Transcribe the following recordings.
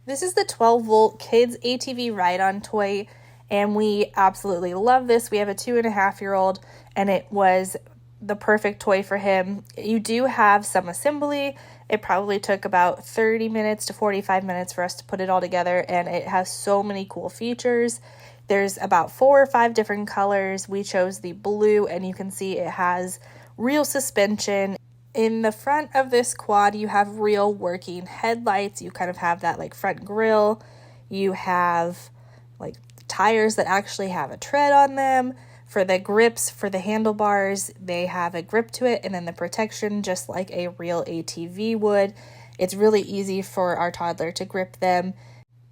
This is the 12-volt Kids ATV Ride-On toy, and we absolutely love this. We have a 2.5-year-old, and it was the perfect toy for him. You do have some assembly. It probably took about 30 minutes to 45 minutes for us to put it all together, and it has so many cool features. There's about 4 or 5 different colors. We chose the blue, and you can see it has real suspension. In the front of this quad, you have real working headlights. You kind of have that like front grille. You have like tires that actually have a tread on them. For the grips, for the handlebars, they have a grip to it, and then the protection just like a real ATV would. It's really easy for our toddler to grip them.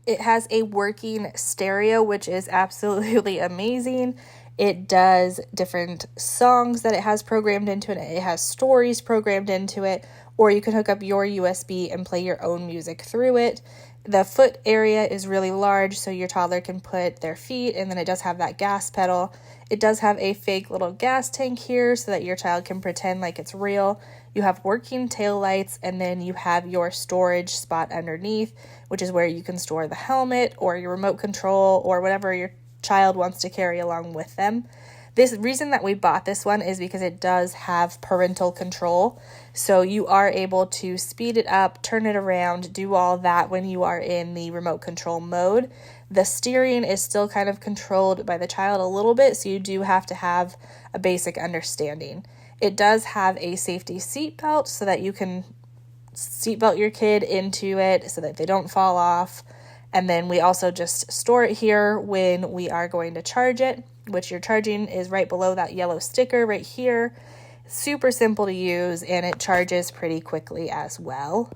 It has a working stereo, which is absolutely amazing. It does different songs that it has programmed into it. It has stories programmed into it, or you can hook up your USB and play your own music through it. The foot area is really large, so your toddler can put their feet, and then it does have that gas pedal. It does have a fake little gas tank here so that your child can pretend like it's real. You have working tail lights, and then you have your storage spot underneath, which is where you can store the helmet or your remote control or whatever your child wants to carry along with them. This reason that we bought this one is because it does have parental control. So you are able to speed it up, turn it around, do all that when you are in the remote control mode. The steering is still kind of controlled by the child a little bit, so you do have to have a basic understanding. It does have a safety seat belt so that you can seatbelt your kid into it so that they don't fall off. And then we also just store it here when we are going to charge it, which your charging is right below that yellow sticker right here. Super simple to use, and it charges pretty quickly as well.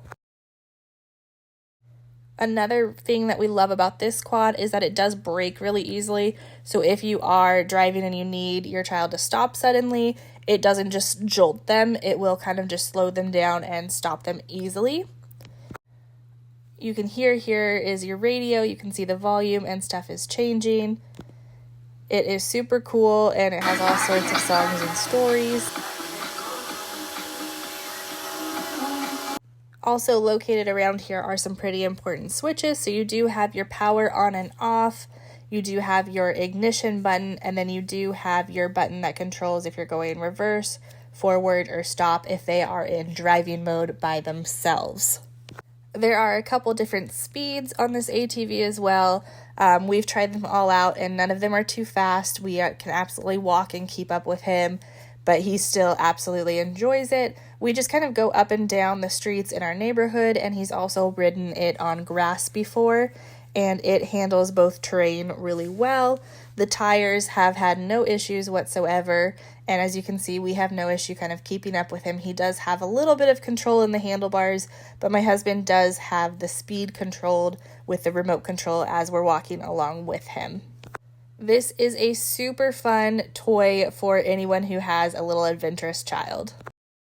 Another thing that we love about this quad is that it does brake really easily. So if you are driving and you need your child to stop suddenly, it doesn't just jolt them. It will kind of just slow them down and stop them easily. You can hear here is your radio. You can see the volume and stuff is changing. It is super cool, and it has all sorts of songs and stories. Also located around here are some pretty important switches. So you do have your power on and off. You do have your ignition button, and then you do have your button that controls if you're going reverse, forward, or stop if they are in driving mode by themselves. There are a couple different speeds on this ATV as well. We've tried them all out, and none of them are too fast. We can absolutely walk and keep up with him, but he still absolutely enjoys it. We just kind of go up and down the streets in our neighborhood, and he's also ridden it on grass before, and it handles both terrain really well. The tires have had no issues whatsoever, and as you can see, we have no issue kind of keeping up with him. He does have a little bit of control in the handlebars, but my husband does have the speed controlled with the remote control as we're walking along with him. This is a super fun toy for anyone who has a little adventurous child.